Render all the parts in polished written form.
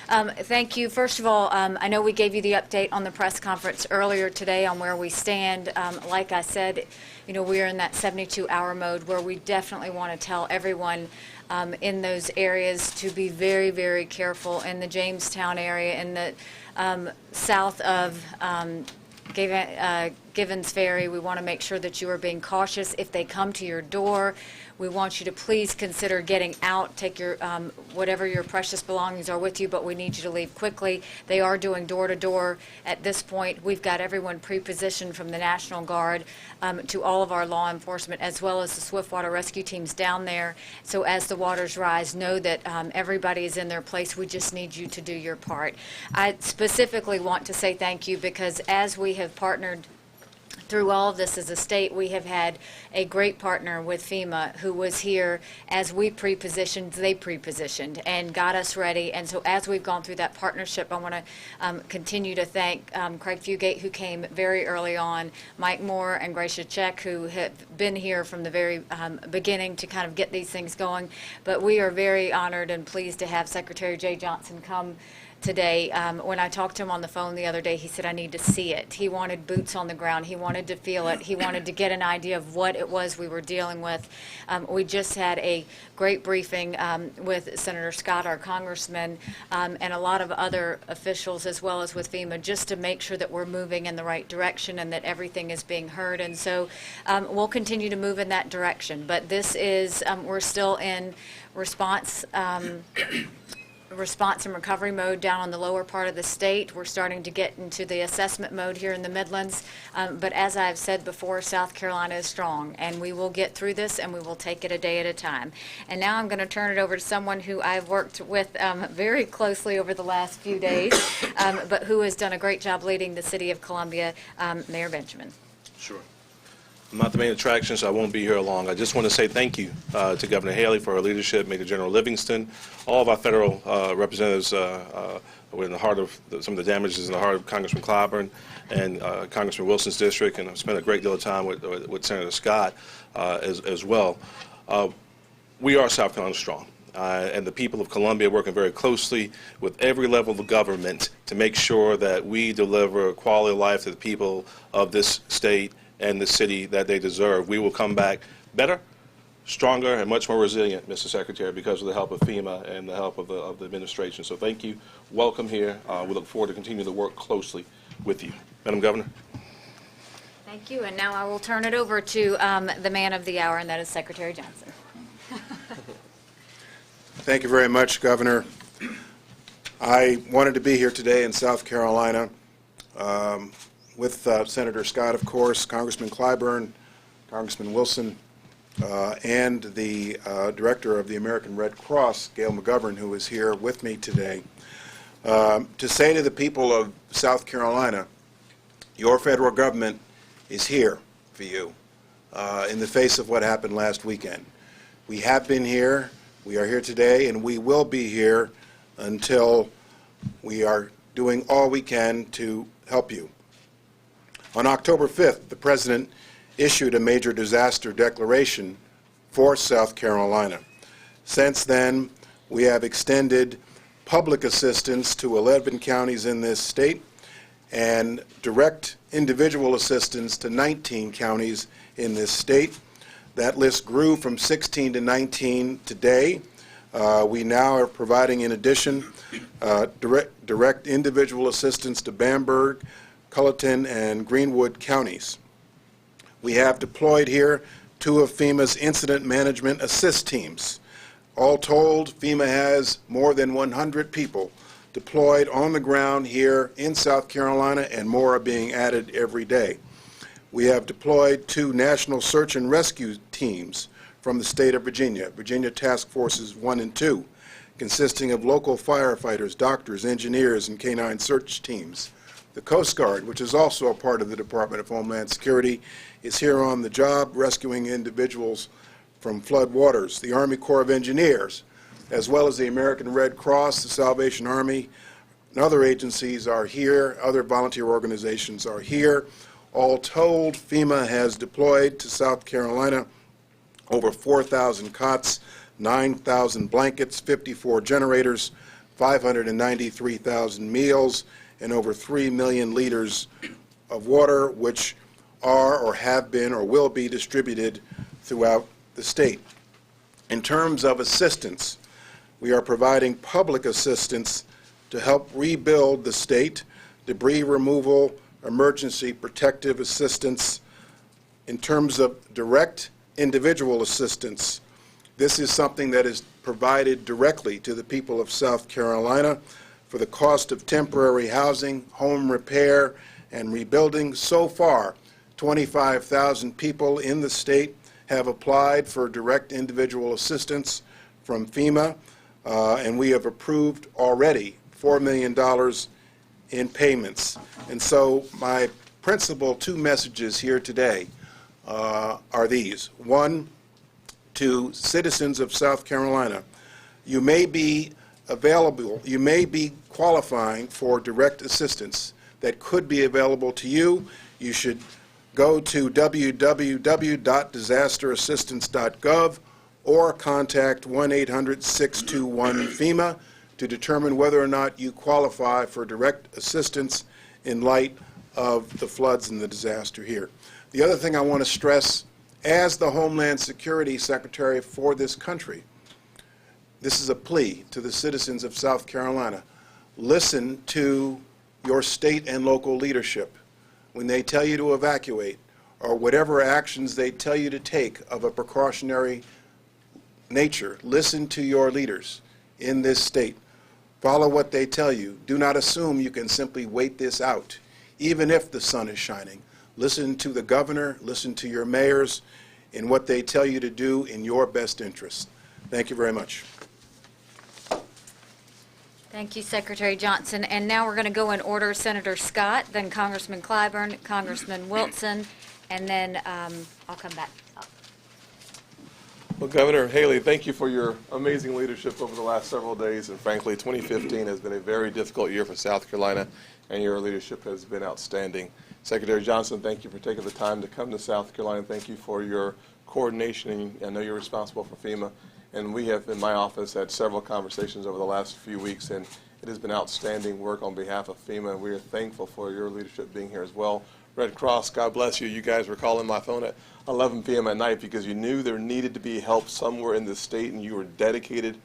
Thank you. First of all, I know we gave you the update on the press conference earlier today on where we stand. Like I said, you know, we are in that 72-hour mode where we definitely want to tell everyone in those areas to be very, very careful in the Jamestown area, in the south of Givens Ferry. We want to make sure that you are being cautious. If they come to your door, we want you to please consider getting out. Take your whatever your precious belongings are with you, but we need you to leave quickly. They are doing door-to-door at this point. We've got everyone pre-positioned from the National Guard to all of our law enforcement, as well as the swiftwater rescue teams down there. So as the waters rise, know that everybody is in their place. We just need you to do your part. I specifically want to say thank you because as we have partnered through all of this as a state, we have had a great partner with FEMA who was here as we pre-positioned, they pre-positioned and got us ready. And so as we've gone through that partnership, I want to continue to thank Craig Fugate, who came very early on, Mike Moore and Gracia Check, who have been here from the very beginning to kind of get these things going. But we are very honored and pleased to have Secretary Jay Johnson come today. When I talked to him on the phone the other day, he said, I need to see it. He wanted boots on the ground. He wanted to feel it. He wanted to get an idea of what it was we were dealing with. We just had a great briefing with Senator Scott, our congressman, and a lot of other officials, as well as with FEMA, just to make sure that we're moving in the right direction and that everything is being heard. And so we'll continue to move in that direction. But this is, we're still in response and recovery mode down on the lower part of the state. We're starting to get into the assessment mode here in the Midlands. But as I've said before, South Carolina is strong, and we will get through this, and we will take it a day at a time. And now I'm going to turn it over to someone who I've worked with very closely over the last few days, but who has done a great job leading the City of Columbia, Mayor Benjamin. Sure. I'm not the main attraction, so I won't be here long. I just want to say thank you to Governor Haley for her leadership, Major General Livingston, all of our federal representatives were in the heart of some of the damages in the heart of Congressman Clyburn and Congressman Wilson's district, and I've spent a great deal of time with Senator Scott as well. We are South Carolina strong. And the people of Columbia working very closely with every level of government to make sure that we deliver quality of life to the people of this state and the city that they deserve. We will come back better, stronger, and much more resilient, Mr. Secretary, because of the help of FEMA and the help of the administration. So thank you. Welcome here. We look forward to continuing to work closely with you. Madam Governor. Thank you. And now I will turn it over to the man of the hour, and that is Secretary Johnson. Thank you very much, Governor. I wanted to be here today in South Carolina with Senator Scott, of course, Congressman Clyburn, Congressman Wilson, and the Director of the American Red Cross, Gail McGovern, who is here with me today, to say to the people of South Carolina, your federal government is here for you in the face of what happened last weekend. We have been here, we are here today, and we will be here until we are doing all we can to help you. On October 5th, the President issued a major disaster declaration for South Carolina. Since then, we have extended public assistance to 11 counties in this state and direct individual assistance to 19 counties in this state. That list grew from 16 to 19 today. We now are providing, in addition, direct individual assistance to Bamberg, Culleton, and Greenwood counties. We have deployed here 2 of FEMA's incident management assist teams. All told, FEMA has more than 100 people deployed on the ground here in South Carolina, and more are being added every day. We have deployed 2 national search and rescue teams from the state of Virginia, Virginia Task Forces 1 and 2, consisting of local firefighters, doctors, engineers, and canine search teams. The Coast Guard, which is also a part of the Department of Homeland Security, is here on the job rescuing individuals from flood waters. The Army Corps of Engineers, as well as the American Red Cross, the Salvation Army, and other agencies are here. Other volunteer organizations are here. All told, FEMA has deployed to South Carolina over 4,000 cots, 9,000 blankets, 54 generators, 593,000 meals, and over 3 million liters of water, which are or have been or will be distributed throughout the state. In terms of assistance, we are providing public assistance to help rebuild the state, debris removal, emergency protective assistance. In terms of direct individual assistance, this is something that is provided directly to the people of South Carolina for the cost of temporary housing, home repair, and rebuilding. So far, 25,000 people in the state have applied for direct individual assistance from FEMA, and we have approved already $4 million in payments. And so my principal two messages here today are these. One, to citizens of South Carolina, you may be available, you may be qualifying for direct assistance that could be available to you. You should go to www.disasterassistance.gov or contact 1-800-621-FEMA to determine whether or not you qualify for direct assistance in light of the floods and the disaster here. The other thing I want to stress, as the Homeland Security Secretary for this country, this is a plea to the citizens of South Carolina. Listen to your state and local leadership when they tell you to evacuate or whatever actions they tell you to take of a precautionary nature. Listen to your leaders in this state. Follow what they tell you. Do not assume you can simply wait this out, even if the sun is shining. Listen to the governor, listen to your mayors in what they tell you to do in your best interest. Thank you very much. Thank you, Secretary Johnson. And now we're going to go in order. Senator Scott, then Congressman Clyburn, Congressman Wilson, and then I'll come back up. Well, Governor Haley, thank you for your amazing leadership over the last several days. And frankly, 2015 has been a very difficult year for South Carolina, and your leadership has been outstanding. Secretary Johnson, thank you for taking the time to come to South Carolina. Thank you for your coordination. And I know you're responsible for FEMA. And we have, in my office, had several conversations over the last few weeks, and it has been outstanding work on behalf of FEMA, and we are thankful for your leadership being here as well. Red Cross, God bless you. You guys were calling my phone at 11 p.m. at night because you knew there needed to be help somewhere in the state, and you were dedicated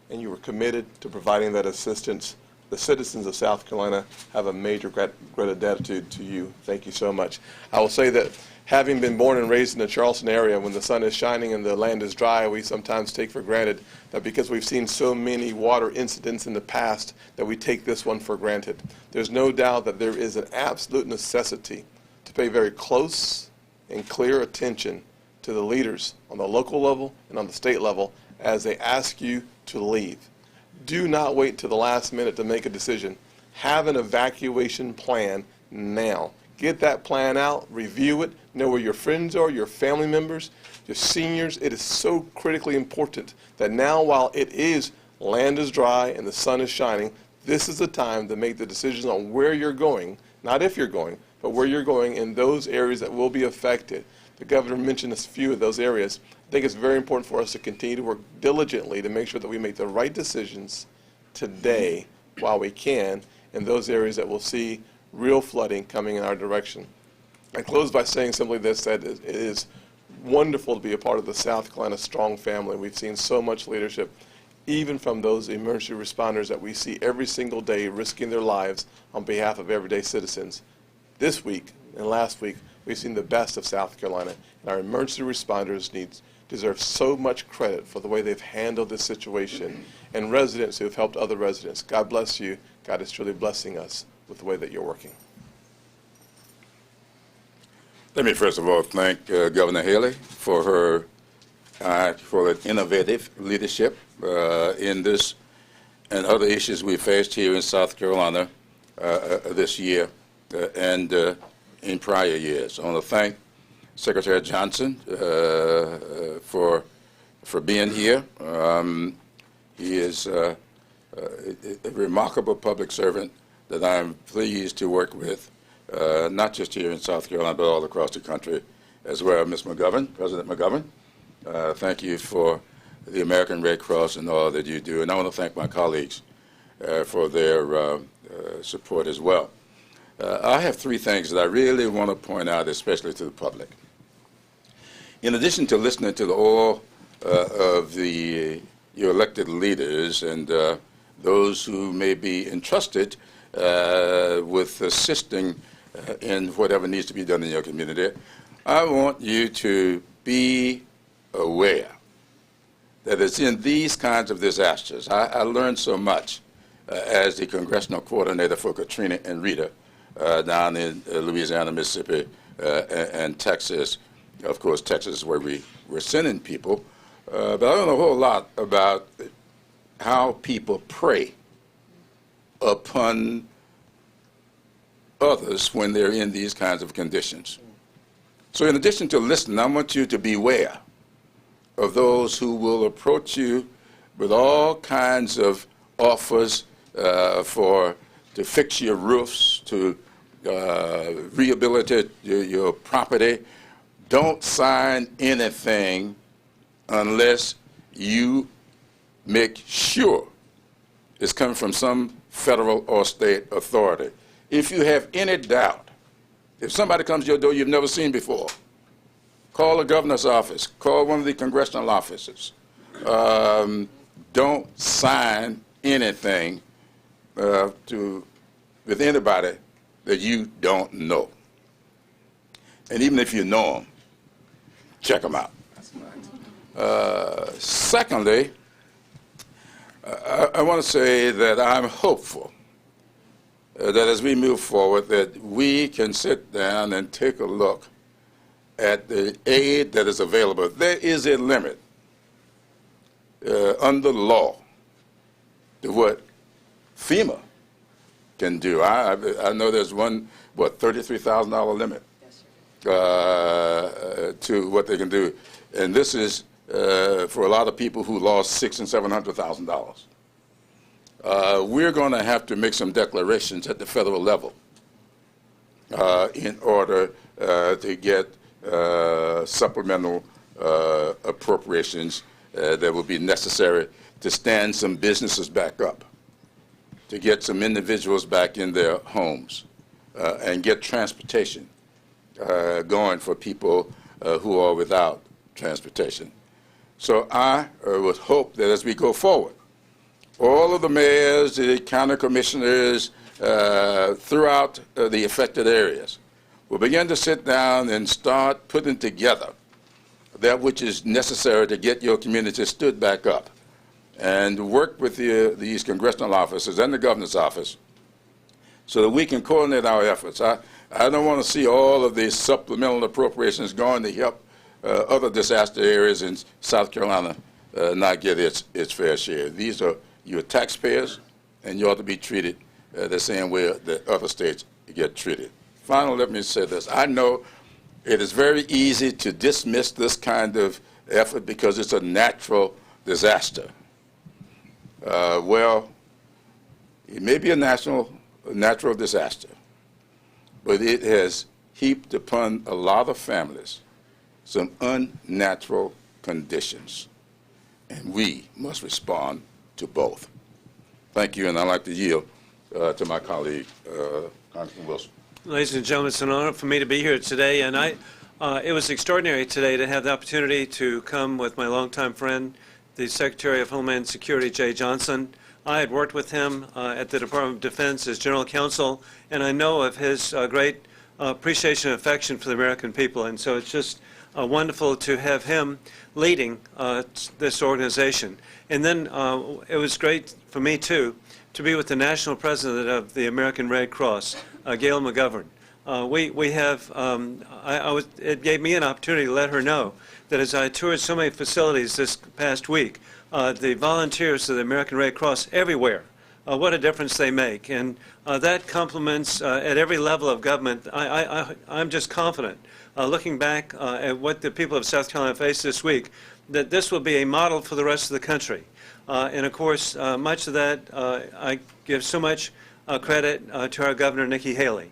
and you were committed to providing that assistance. The citizens of South Carolina have a major gratitude to you. Thank you so much. I will say that having been born and raised in the Charleston area, when the sun is shining and the land is dry, we sometimes take for granted that because we've seen so many water incidents in the past that we take this one for granted. There's no doubt that there is an absolute necessity to pay very close and clear attention to the leaders on the local level and on the state level as they ask you to leave. Do not wait till the last minute to make a decision. Have an evacuation plan now. Get that plan out, review it, know where your friends are, your family members, your seniors. It is so critically important that now, while it is land is dry and the sun is shining, this is the time to make the decisions on where you're going, not if you're going, but where you're going in those areas that will be affected. The governor mentioned a few of those areas. I think it's very important for us to continue to work diligently to make sure that we make the right decisions today while we can in those areas that will see real flooding coming in our direction. I close by saying simply this, that it is wonderful to be a part of the South Carolina strong family. We've seen so much leadership, even from those emergency responders that we see every single day risking their lives on behalf of everyday citizens. This week and last week, we've seen the best of South Carolina, and our emergency responders deserve so much credit for the way they've handled this situation, and residents who have helped other residents. God bless you. God is truly blessing us with the way that you're working. Let me first of all thank Governor Haley for her innovative leadership in this and other issues we faced here in South Carolina this year and in prior years. I want to thank Secretary Johnson for being here. He is a remarkable public servant that I'm pleased to work with, not just here in South Carolina, but all across the country as well. Ms. McGovern, President McGovern, thank you for the American Red Cross and all that you do. And I want to thank my colleagues for their support as well. I have three things that I really want to point out, especially to the public. In addition to listening to all of your elected leaders and those who may be entrusted with assisting in whatever needs to be done in your community, I want you to be aware that it's in these kinds of disasters. I learned so much as the congressional coordinator for Katrina and Rita down in Louisiana, Mississippi, and Texas. Of course, Texas is where we were sending people. But I don't know a whole lot about how people prey upon others when they're in these kinds of conditions. So in addition to listening, I want you to beware of those who will approach you with all kinds of offers to fix your roofs, to rehabilitate your property. Don't sign anything unless you make sure it's coming from some federal or state authority. If you have any doubt, if somebody comes to your door you've never seen before, call the governor's office, call one of the congressional offices. Don't sign anything with anybody that you don't know. And even if you know them, check them out. Secondly, I want to say that I'm hopeful that as we move forward, that we can sit down and take a look at the aid that is available. There is a limit under law to what FEMA can do. I know there's one, $33,000 limit to what they can do. And this is for a lot of people who lost $600,000 and $700,000. We're going to have to make some declarations at the federal level in order to get supplemental appropriations that will be necessary to stand some businesses back up, to get some individuals back in their homes, and get transportation going for people who are without transportation. So I would hope that as we go forward, all of the mayors, the county commissioners throughout the affected areas will begin to sit down and start putting together that which is necessary to get your community stood back up, and work with these congressional offices and the governor's office so that we can coordinate our efforts. I don't want to see all of these supplemental appropriations going to help other disaster areas in South Carolina not get its fair share. These are your taxpayers, and you ought to be treated the same way that other states get treated. Finally, let me say this. I know it is very easy to dismiss this kind of effort because it's a natural disaster. Well, it may be a natural disaster, but it has heaped upon a lot of families some unnatural conditions, and we must respond to both. Thank you, and I'd like to yield to my colleague, Congressman Wilson. Ladies and gentlemen, it's an honor for me to be here today, and it was extraordinary today to have the opportunity to come with my longtime friend, the Secretary of Homeland Security, Jay Johnson. I had worked with him at the Department of Defense as General Counsel, and I know of his great appreciation and affection for the American people, and so it's just wonderful to have him leading this organization. And then it was great for me, too, to be with the National President of the American Red Cross, Gail McGovern. We have, it gave me an opportunity to let her know that as I toured so many facilities this past week, the volunteers of the American Red Cross everywhere, what a difference they make. And that complements at every level of government. I'm just confident, looking back at what the people of South Carolina faced this week, that this will be a model for the rest of the country. And of course, much of that, I give so much credit to our Governor, Nikki Haley.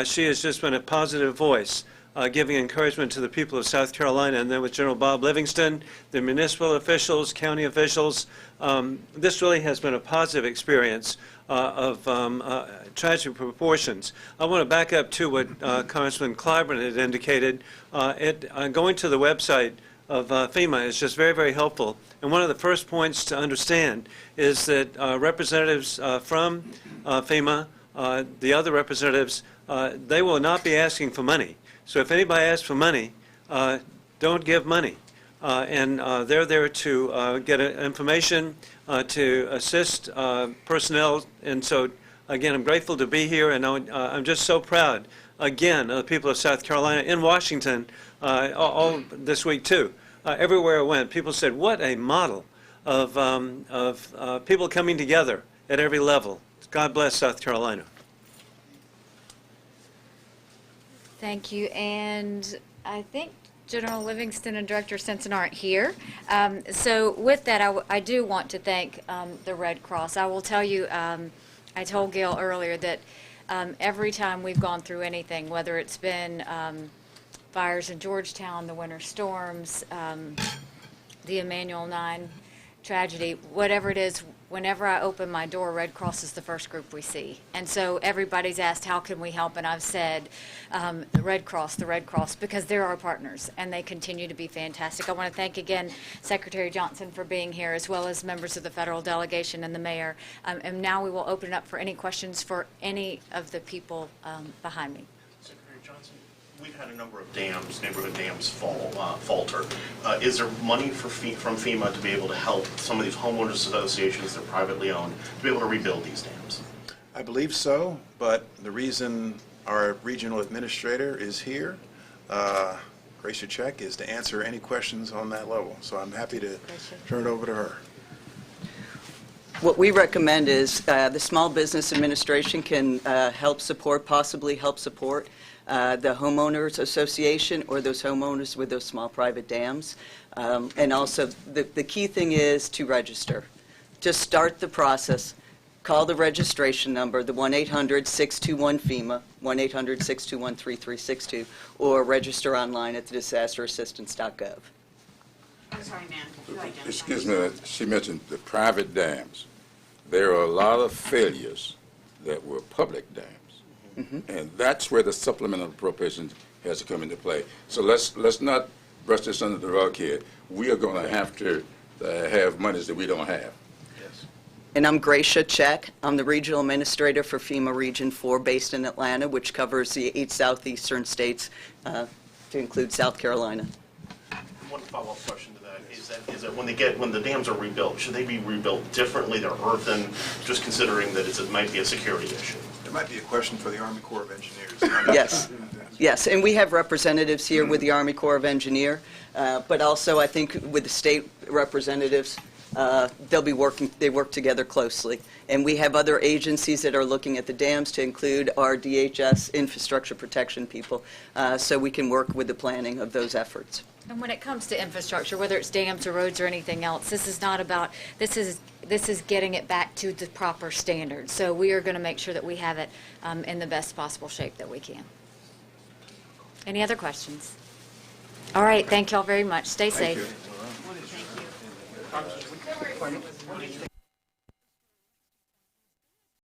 She has just been a positive voice giving encouragement to the people of South Carolina, and then with General Bob Livingston, the municipal officials, county officials. This really has been a positive experience of tragic proportions. I want to back up to what Congressman Clyburn had indicated. Going to the website of FEMA is just very, very helpful. And one of the first points to understand is that representatives from FEMA, the other representatives, they will not be asking for money. So if anybody asks for money, don't give money. And they're there to get information, to assist personnel. And so, again, I'm grateful to be here, and I'm just so proud, again, of the people of South Carolina, in Washington, all this week, too. Everywhere I went, people said, what a model of people coming together at every level. God bless South Carolina. Thank you. And I think General Livingston and Director Stinson aren't here. So with that, I do want to thank the Red Cross. I will tell you, I told Gail earlier that every time we've gone through anything, whether it's been fires in Georgetown, the winter storms, the Emanuel 9 tragedy, whatever it is, whenever I open my door, Red Cross is the first group we see. And so everybody's asked, how can we help? And I've said, the Red Cross, because they're our partners, and they continue to be fantastic. I want to thank again Secretary Johnson for being here, as well as members of the federal delegation and the mayor. And now we will open it up for any questions for any of the people behind me. Secretary Johnson, we've had a number of dams, neighborhood dams falter. Is there money from FEMA to be able to help some of these homeowners associations that are privately owned to be able to rebuild these dams? I believe so, but the reason our regional administrator is here, Gracia Check, is to answer any questions on that level. So I'm happy to turn it over to her. What we recommend is the Small Business Administration can possibly help support the homeowners association or those homeowners with those small private dams. And also, the key thing is to register. To start the process, call the registration number, the 1-800-621-FEMA, 1-800-621-3362, or register online at thedisasterassistance.gov. I'm sorry, ma'am. Could you identify? Excuse me, she mentioned the private dams. There are a lot of failures that were public dams. Mm-hmm. And that's where the supplemental appropriation has to come into play. So let's not brush this under the rug here. We are going to have monies that we don't have. Yes. And I'm Gracia Check. I'm the regional administrator for FEMA Region 4 based in Atlanta, which covers the 8 southeastern states to include South Carolina. One follow-up question to that is that when the dams are rebuilt, should they be rebuilt differently? They're earthen, just considering that it might be a security issue. There might be a question for the Army Corps of Engineers. Yes. Yes, and we have representatives here with the Army Corps of Engineer, but also I think with the state representatives, they work together closely. And we have other agencies that are looking at the dams, to include our DHS infrastructure protection people, so we can work with the planning of those efforts. And when it comes to infrastructure, whether it's dams or roads or anything else, this is not about, this is getting it back to the proper standards. So we are going to make sure that we have it in the best possible shape that we can. Any other questions? All right, thank you all very much. Stay safe. Thank you. Thank you.